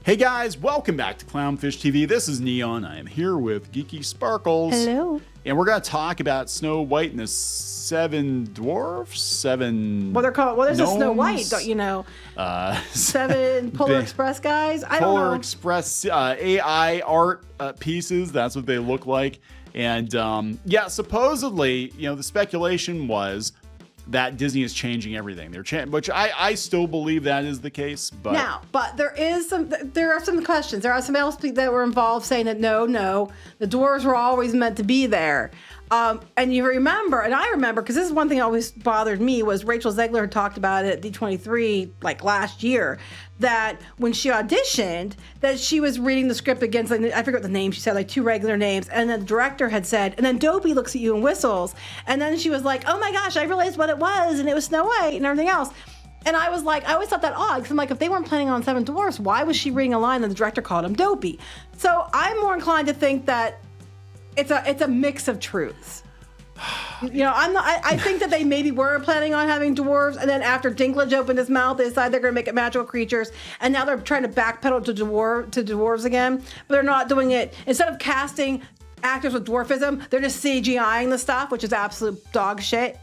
Hey guys, welcome back to Clownfish TV. This is Kneon. I am here with Geeky Sparkles. Hello. And we're going to talk about Snow White and the Seven Dwarfs? Well, they're called, there's a Snow White, don't you know? Seven Polar Express guys? I don't know. Polar Express AI art pieces. That's what they look like. And yeah, supposedly, the speculation was that Disney is changing everything. Which I still believe that is the case. But there are some questions. There are some else that were involved saying that no, the dwarves were always meant to be there. And you remember, and I remember, because this is one thing that always bothered me, was Rachel Zegler talked about it at D23 like last year, that when she auditioned, that she was reading the script against, like, I forget the name, she said like two regular names, and then the director had said, and then Dopey looks at you and whistles, and then she was like, oh my gosh, I realized what it was, and it was Snow White and everything else. And I was like, I always thought that odd, because I'm like, if they weren't planning on Seven Dwarfs, why was she reading a line and the director called him Dopey? So I'm more inclined to think that it's a mix of truths. I think that they maybe were planning on having dwarves, and then after Dinklage opened his mouth, they decided they're going to make it magical creatures, and now they're trying to backpedal to dwarves again, but they're not doing it. Instead of casting actors with dwarfism, they're just CGIing the stuff, which is absolute dog shit.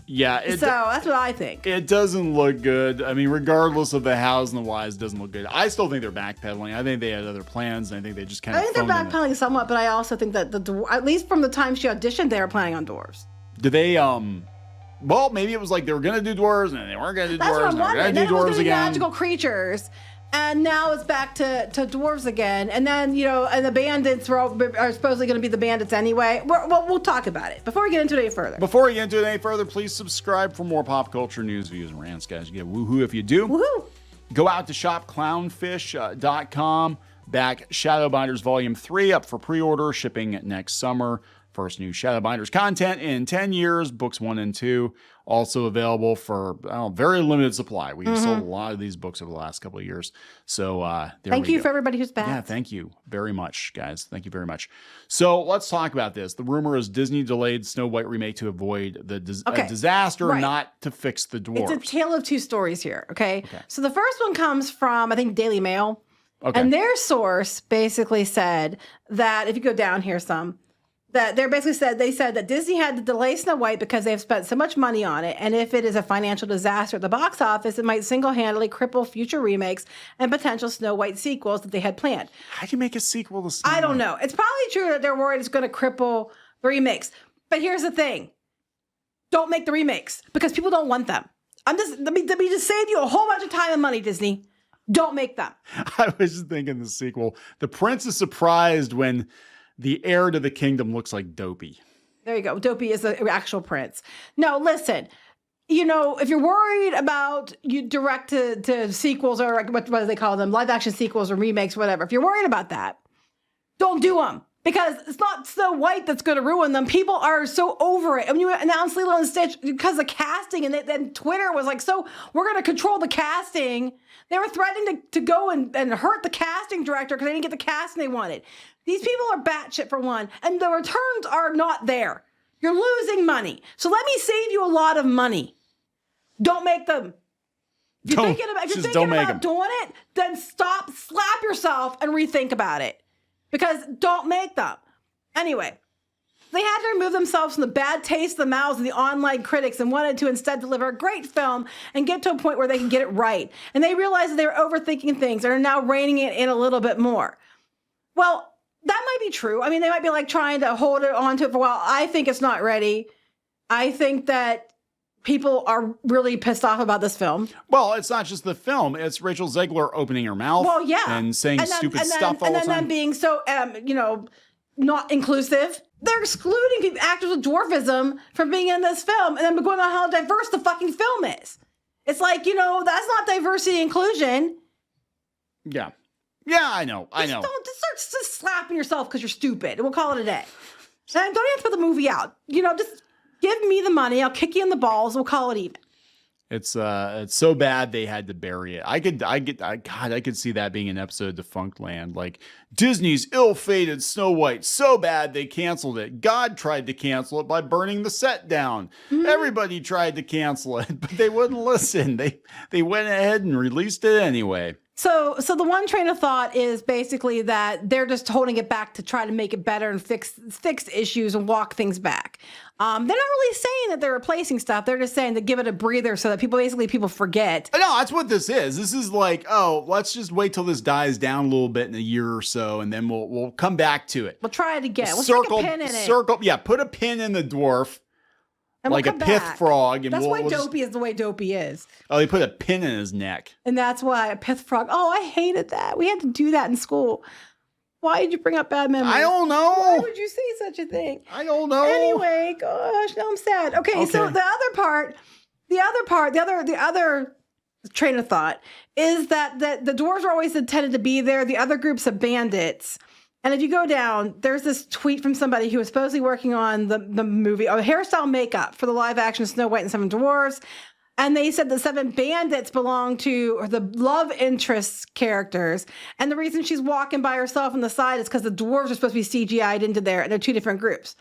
Yeah. So that's what I think. It doesn't look good. I mean, regardless of the hows and the whys, it doesn't look good. I still think they're backpedaling. I think they had other plans, and I think they just kind of. I think they're backpedaling somewhat, but I also think that at least from the time she auditioned, they were planning on dwarves. Did they? Well, maybe it was like they were gonna do dwarves, and they weren't gonna do dwarves. That's what I'm wondering. Then it was gonna be again. magical creatures. And now it's back to dwarves again. And then, and the bandits are supposedly going to be the bandits anyway. We'll talk about it. Before we get into it any further. Before we get into it any further, please subscribe for more pop culture news, views, and rants, guys. You get woohoo if you do. Woohoo! Go out to shopclownfish.com. Back Shadowbinders Volume 3 up for pre-order, shipping next summer. First new Shadowbinders content in 10 years, books 1 and 2. Also available for very limited supply. We've sold a lot of these books over the last couple of years. So thank you for everybody who's back. Yeah, thank you very much, guys. Thank you very much. So let's talk about this. The rumor is Disney delayed Snow White remake to avoid the disaster, not to fix the dwarves. It's a tale of two stories here, okay? So the first one comes from, I think, Daily Mail. Okay. And their source basically said that, if you go down here some, that they said that Disney had to delay Snow White because they've spent so much money on it, and if it is a financial disaster at the box office, it might single-handedly cripple future remakes and potential Snow White sequels that they had planned. How can you make a sequel to Snow White? I don't know. It's probably true that they're worried it's going to cripple the remakes. But here's the thing. Don't make the remakes because people don't want them. Let me just save you a whole bunch of time and money, Disney. Don't make them. I was just thinking the sequel. The prince is surprised when the heir to the kingdom looks like Dopey. There you go. Dopey is the actual prince. No, listen. If you're worried about direct to sequels, or what do they call them? Live action sequels or remakes, whatever. If you're worried about that, don't do them. Because it's not Snow White that's going to ruin them. People are so over it. I mean, you announced Lilo and Stitch because of casting, and then Twitter was like, so we're going to control the casting. They were threatening to go and hurt the casting director because they didn't get the casting they wanted. These people are batshit for one, and the returns are not there. You're losing money. So let me save you a lot of money. Don't make them. If you're thinking about doing it, then stop, slap yourself, and rethink about it. Because don't make them. Anyway, they had to remove themselves from the bad taste of the mouths of the online critics and wanted to instead deliver a great film and get to a point where they can get it right. And they realized that they were overthinking things and are now reining it in a little bit more. Well, that might be true. I mean, they might be like trying to hold it onto it for a while. I think it's not ready. I think that people are really pissed off about this film. Well, it's not just the film. It's Rachel Zegler opening her mouth and saying stupid stuff all the time. And then being so, not inclusive. They're excluding actors with dwarfism from being in this film and then going on how diverse the fucking film is. It's like, that's not diversity inclusion. Yeah. Yeah, I know. Don't start slapping yourself because you're stupid. And we'll call it a day. And don't have to put the movie out. Just give me the money. I'll kick you in the balls. We'll call it even. It's so bad they had to bury it. I could see that being an episode of Defunct Land. Like, Disney's ill-fated Snow White so bad they canceled it. God tried to cancel it by burning the set down. Mm-hmm. Everybody tried to cancel it, but they wouldn't listen. They went ahead and released it anyway. So the one train of thought is basically that they're just holding it back to try to make it better and fix issues and walk things back. They're not really saying that they're replacing stuff. They're just saying to give it a breather so that people forget. No, that's what this is. This is like, oh, let's just wait till this dies down a little bit in a year or so, and then we'll come back to it. We'll try it again. We'll circle, stick a pin in it. Circle, yeah, put a pin in the dwarf. And like we'll a pith back. frog. And that's why we'll Dopey is the way Dopey is. Oh, he put a pin in his neck. And that's why a pith frog. Oh, I hated that. We had to do that in school. Why did you bring up bad memories? I don't know. Why would you say such a thing? I don't know. Anyway, gosh, now I'm sad. Okay, so the other train of thought is that the dwarves are always intended to be there. The other groups of bandits. And if you go down, there's this tweet from somebody who was supposedly working on the movie, hairstyle makeup for the live action Snow White and Seven Dwarfs. And they said the 7 bandits belong to the love interest characters. And the reason she's walking by herself on the side is because the dwarves are supposed to be CGI'd into there, and they're 2 different groups.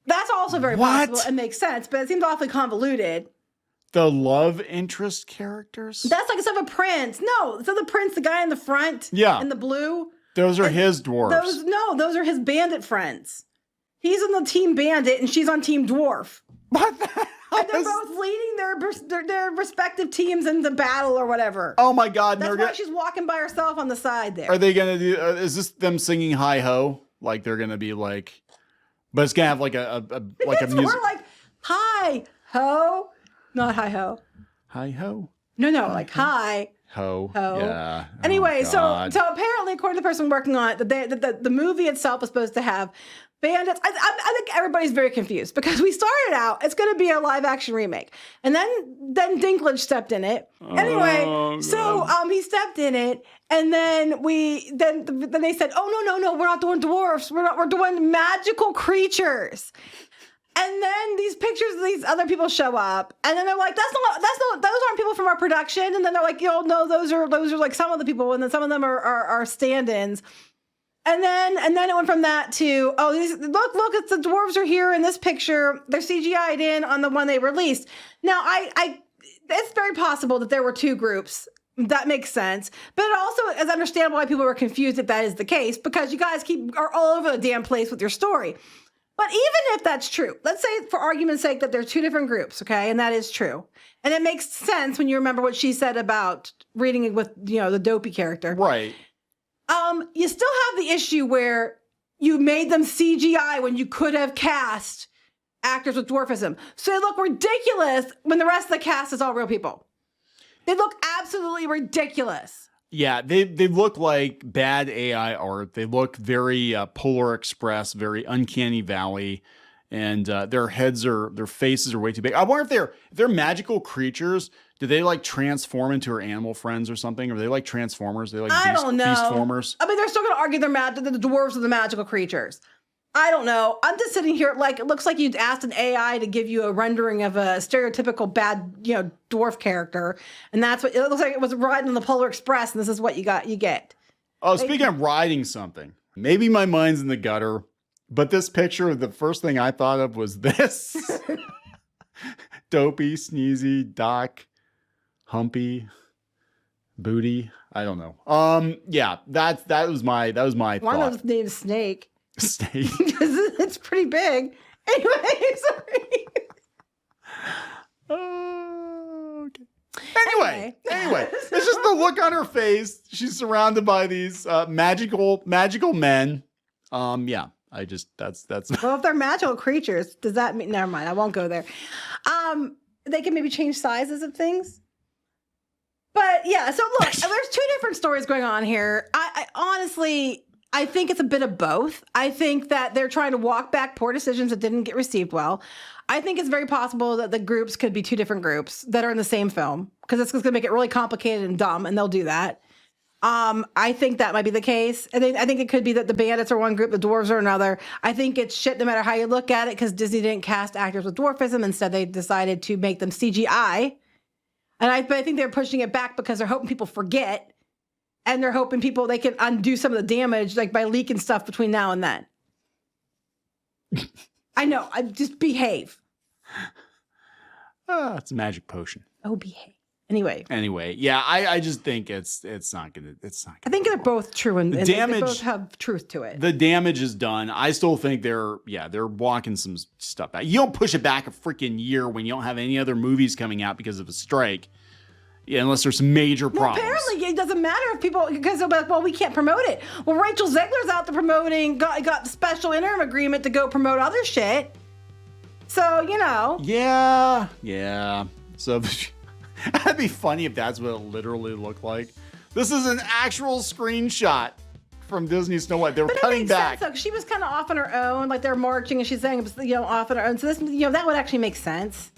That's also very possible and makes sense, but it seems awfully convoluted. The love interest characters? That's like instead of a prince. No, instead of the prince, the guy in the front. Yeah. In the blue. Those are his dwarves. Those are his bandit friends. He's on the team bandit and she's on team dwarf. What the hell? And they're both leading their respective teams into battle or whatever. Oh my God. That's why she's walking by herself on the side there. Are they going to do, is this them singing Hi Ho? Like they're going to be like, but it's going to have like a music. More like hi ho, not hi ho. Hi Ho? No, like hi. Ho. Yeah. Anyway, so apparently, according to the person working on it, the movie itself is supposed to have bandits. I think everybody's very confused because we started out, it's going to be a live action remake. And then Dinklage stepped in it. Anyway, so he stepped in it. And then then they said, oh, no, we're not doing dwarfs. We're doing magical creatures. And then these pictures of these other people show up, and then they're like, "That's not. Those aren't people from our production." And then they're like, "No, those are like some of the people, and then some of them are stand-ins." And then it went from that to, look, it's the dwarves are here in this picture. They're CGI'd in on the one they released. Now, it's very possible that there were 2 groups. That makes sense, but it also is understandable why people were confused if that is the case because you guys are all over the damn place with your story. But even if that's true, let's say for argument's sake that there are 2 different groups, okay? And that is true. And it makes sense when you remember what she said about reading it with, the Dopey character. Right. You still have the issue where you made them CGI when you could have cast actors with dwarfism. So they look ridiculous when the rest of the cast is all real people. They look absolutely ridiculous. Yeah, they look like bad AI art. They look very Polar Express, very Uncanny Valley, and their faces are way too big. I wonder if they're magical creatures. Do they like transform into her animal friends or something? Or are they like Transformers? They like I don't know. Beastformers? I mean, they're still going to argue the dwarves are the magical creatures. I don't know. I'm just sitting here like it looks like you'd asked an AI to give you a rendering of a stereotypical bad, dwarf character, and that's what it looks like. It was riding on the Polar Express, and this is what you get. Oh, speaking of riding something, maybe my mind's in the gutter, but this picture, the first thing I thought of was this: Dopey, Sneezy, Doc, Humpy, Booty. I don't know. Yeah, that was my thought. One of them's named Snake. Snake. Because it's pretty big. Anyway, sorry. Okay. Anyway, it's just the look on her face. She's surrounded by these magical men. Yeah, that's. Well, if they're magical creatures, does that mean? Never mind. I won't go there. They can maybe change sizes of things. But yeah, so look, there's 2 different stories going on here. I honestly. I think it's a bit of both. I think that they're trying to walk back poor decisions that didn't get received well. I think it's very possible that the groups could be 2 different groups that are in the same film because it's going to make it really complicated and dumb, and they'll do that. I think that might be the case. I think it could be that the bandits are one group, the dwarves are another. I think it's shit no matter how you look at it because Disney didn't cast actors with dwarfism. Instead, they decided to make them CGI. But I think they're pushing it back because they're hoping people forget. And they're hoping they can undo some of the damage, like by leaking stuff between now and then. I know. I just behave. It's a magic potion. Oh, behave. Anyway, yeah, I just think it's not gonna. I think they're both true and they damage. both have truth to it. The damage is done. I still think they're walking some stuff back. You don't push it back a freaking year when you don't have any other movies coming out because of a strike. Yeah, unless there's some major problems. Apparently, it doesn't matter if people, because they'll be like, well, we can't promote it. Well, Rachel Zegler's out there promoting, got the special interim agreement to go promote other shit. So, you know. Yeah. So, that'd be funny if that's what it literally looked like. This is an actual screenshot from Disney Snow White. They were cutting back. Sense, she was kind of off on her own, like they're marching and she's saying, off on her own. So this, that would actually make sense.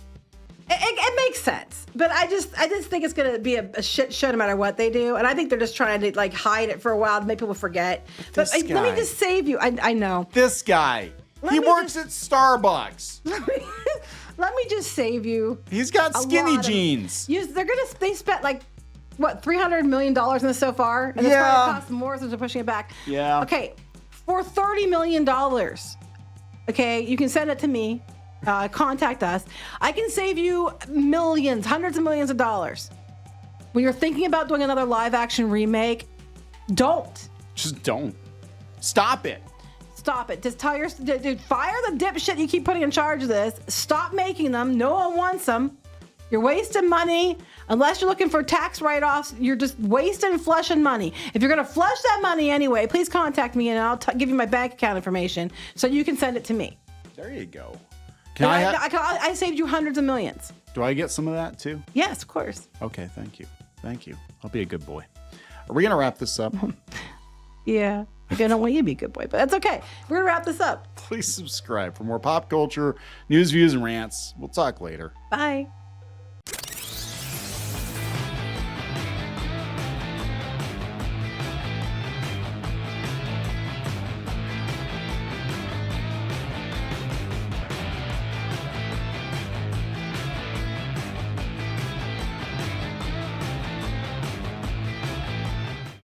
It makes sense, but I just think it's gonna be a shit show no matter what they do, and I think they're just trying to like hide it for a while to make people forget. But let me just save you. I know this guy. He works at Starbucks. Let me just save you. He's got skinny jeans. They spent like what $300 million in this so far, and it's probably cost more since they're pushing it back. Yeah. Okay, for $30 million. Okay, you can send it to me. Contact us. I can save you millions, hundreds of millions of dollars. When you're thinking about doing another live action remake, don't. Just don't. Stop it. Stop it. Just tell dude, fire the dipshit you keep putting in charge of this. Stop making them. No one wants them. You're wasting money. Unless you're looking for tax write-offs, you're just wasting flesh and money. If you're going to flush that money anyway, please contact me and I'll give you my bank account information so you can send it to me. There you go. I saved you hundreds of millions. Do I get some of that too? Yes, of course. Okay, thank you. I'll be a good boy. Are we going to wrap this up? Yeah. I don't want you to be a good boy, but that's okay. We're going to wrap this up. Please subscribe for more pop culture, news, views, and rants. We'll talk later. Bye.